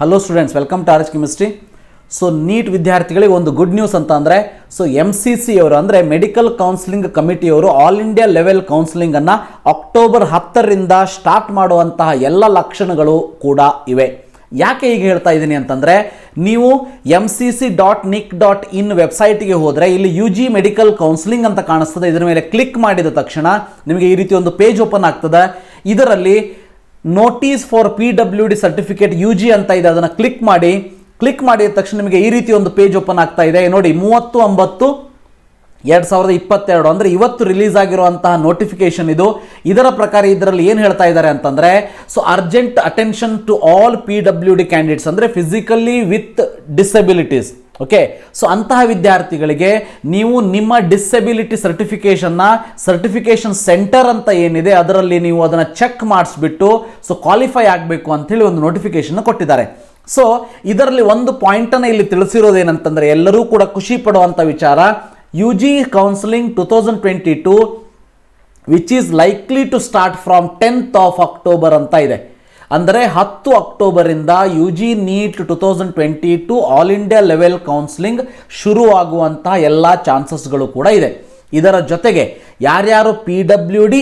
Hello students, welcome to RHchemistry. So NEET ವಿದ್ಯಾರ್ಥಿಗಳಿಗೆ ಒಂದು good news ಅಂತ ಅಂದರೆ, ಸೊ MCC ಅವರು ಅಂದರೆ ಮೆಡಿಕಲ್ ಕೌನ್ಸಿಲಿಂಗ್ ಕಮಿಟಿಯವರು ಆಲ್ ಇಂಡಿಯಾ ಲೆವೆಲ್ ಕೌನ್ಸಿಲಿಂಗನ್ನು ಅಕ್ಟೋಬರ್ 10ರಿಂದ ಸ್ಟಾರ್ಟ್ ಮಾಡುವಂತಹ ಎಲ್ಲ ಲಕ್ಷಣಗಳು ಕೂಡ ಇವೆ. ಯಾಕೆ ಈಗ ಹೇಳ್ತಾ ಇದ್ದೀನಿ ಅಂತಂದರೆ, ನೀವು mcc.nic.in ವೆಬ್ಸೈಟ್ಗೆ ಹೋದರೆ ಇಲ್ಲಿ UG ಮೆಡಿಕಲ್ ಕೌನ್ಸಿಲಿಂಗ್ ಅಂತ ಕಾಣಿಸ್ತದೆ. ಇದರ ಮೇಲೆ ಕ್ಲಿಕ್ ಮಾಡಿದ ತಕ್ಷಣ ನಿಮಗೆ ಈ ರೀತಿ ಒಂದು ಪೇಜ್ ಓಪನ್ ಆಗ್ತದೆ. ಇದರಲ್ಲಿ notice for PWD certificate UG ಅಂತ ಇದೆ, ಅದನ್ನು ಕ್ಲಿಕ್ ಮಾಡಿದ ತಕ್ಷಣ ನಿಮಗೆ ಈ ರೀತಿ ಒಂದು ಪೇಜ್ ಓಪನ್ ಆಗ್ತಾ ಇದೆ. ನೋಡಿ, 30/9/2022 ಅಂದರೆ ಇವತ್ತು ರಿಲೀಸ್ ಆಗಿರುವಂತಹ ನೋಟಿಫಿಕೇಶನ್ ಇದು. ಇದರ ಪ್ರಕಾರ ಇದರಲ್ಲಿ ಏನು ಹೇಳ್ತಾ ಇದ್ದಾರೆ ಅಂತಂದರೆ, so urgent attention to all PWD candidates ಅಂದರೆ physically with disabilities. Okay, so ಅಂತಹ ವಿದ್ಯಾರ್ಥಿಗಳಿಗೆ ನೀವು ನಿಮ್ಮ ಡಿಸಬಿಲಿಟಿ ಸರ್ಟಿಫಿಕೇಶನ್ ಸೆಂಟರ್ ಅಂತ ಏನಿದೆ ಅದರಲ್ಲಿ ನೀವು ಅದನ್ನು ಚೆಕ್ ಮಾಡಿಸ್ಬಿಟ್ಟು ಸೊ ಕ್ವಾಲಿಫೈ ಆಗಬೇಕು ಅಂಥೇಳಿ ಒಂದು ನೋಟಿಫಿಕೇಶನ್ ಕೊಟ್ಟಿದ್ದಾರೆ. ಸೊ ಇದರಲ್ಲಿ ಒಂದು ಪಾಯಿಂಟನ್ನು ಇಲ್ಲಿ ತಿಳಿಸಿರೋದೇನಂತಂದರೆ, ಎಲ್ಲರೂ ಕೂಡ ಖುಷಿ ಪಡುವಂಥ ವಿಚಾರ, UG counselling 2022 which is likely to start from 10th of October ಅಂತ ಇದೆ. ಅಂದರೆ 10 ಅಕ್ಟೋಬರಿಂದ UG NEET 2022 all India level counselling ಶುರುವಾಗುವಂತಹ ಎಲ್ಲ ಚಾನ್ಸಸ್ಗಳು ಕೂಡ ಇದೆ. ಇದರ ಜೊತೆಗೆ ಯಾರ್ಯಾರು PWD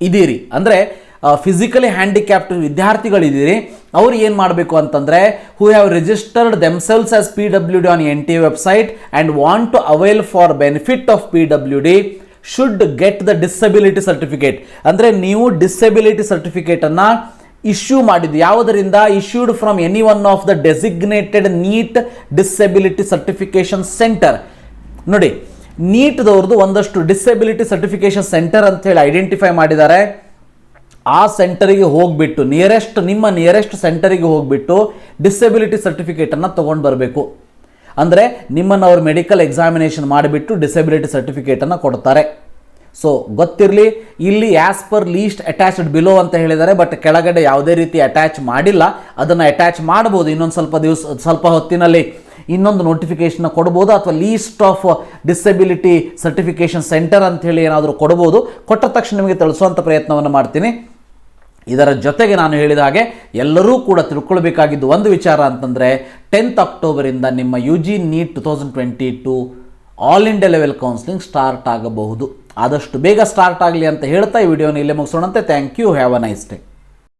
ಇದೀರಿ ಅಂದರೆ ಫಿಸಿಕಲಿ ಹ್ಯಾಂಡಿಕ್ಯಾಪ್ಟ್ ವಿದ್ಯಾರ್ಥಿಗಳಿದ್ದೀರಿ, ಅವ್ರು ಏನು ಮಾಡಬೇಕು ಅಂತಂದರೆ, who have registered themselves as PWD on NTA website and want to avail for benefit of PWD should get the disability certificate. ಅಂದರೆ ನೀವು ಡಿಸಬಿಲಿಟಿ ಸರ್ಟಿಫಿಕೇಟನ್ನು ಇಶ್ಯೂ ಮಾಡಿದ್ದು ಯಾವುದರಿಂದ? Issued from any one of the designated NEET disability certification centre. ನೋಡಿ, ನೀಟ್ದವ್ರದ್ದು ಒಂದಷ್ಟು disability certification centre ಅಂತ ಹೇಳಿ ಐಡೆಂಟಿಫೈ ಮಾಡಿದ್ದಾರೆ. ಆ ಸೆಂಟರಿಗೆ ಹೋಗ್ಬಿಟ್ಟು ನಿಮ್ಮ ನಿಯರೆಸ್ಟ್ ಸೆಂಟರಿಗೆ ಹೋಗ್ಬಿಟ್ಟು ಡಿಸಬಿಲಿಟಿ ಸರ್ಟಿಫಿಕೇಟನ್ನು ತೊಗೊಂಡು ಬರಬೇಕು. ಅಂದರೆ ನಿಮ್ಮನ್ನು ಅವರು ಮೆಡಿಕಲ್ ಎಕ್ಸಾಮಿನೇಷನ್ ಮಾಡಿಬಿಟ್ಟು ಡಿಸಬಿಲಿಟಿ ಸರ್ಟಿಫಿಕೇಟನ್ನು ಕೊಡ್ತಾರೆ. ಸೊ ಗೊತ್ತಿರಲಿ, ಇಲ್ಲಿ as per list attached below ಅಂತ ಹೇಳಿದ್ದಾರೆ, ಬಟ್ ಕೆಳಗಡೆ ಯಾವುದೇ ರೀತಿ ಅಟ್ಯಾಚ್ ಮಾಡಿಲ್ಲ. ಅದನ್ನು ಅಟ್ಯಾಚ್ ಮಾಡ್ಬೋದು, ಇನ್ನೊಂದು ಸ್ವಲ್ಪ ಹೊತ್ತಿನಲ್ಲಿ ಇನ್ನೊಂದು ನೋಟಿಫಿಕೇಶನ್ ಕೊಡ್ಬೋದು, ಅಥವಾ list of disability certification centre ಅಂಥೇಳಿ ಏನಾದರೂ ಕೊಡ್ಬೋದು. ಕೊಟ್ಟ ತಕ್ಷಣ ನಿಮಗೆ ತಿಳಿಸುವಂಥ ಪ್ರಯತ್ನವನ್ನು ಮಾಡ್ತೀನಿ. ಇದರ ಜೊತೆಗೆ ನಾನು ಹೇಳಿದ ಹಾಗೆ ಎಲ್ಲರೂ ಕೂಡ ತಿಳ್ಕೊಳ್ಬೇಕಾಗಿದ್ದು ಒಂದು ವಿಚಾರ ಅಂತಂದರೆ, 10th ಅಕ್ಟೋಬರಿಂದ ನಿಮ್ಮ UG NEET 2022 all India level counselling start ಆಗಬಹುದು. ಆದಷ್ಟು ಬೇಗ ಸ್ಟಾರ್ಟ್ ಆಗಲಿ ಅಂತ ಹೇಳ್ತಾ ಈ ವಿಡಿಯೋನ ಇಲ್ಲೇ ಮುಗಿಸೋಣಂತೆ. Thank you, have a nice day.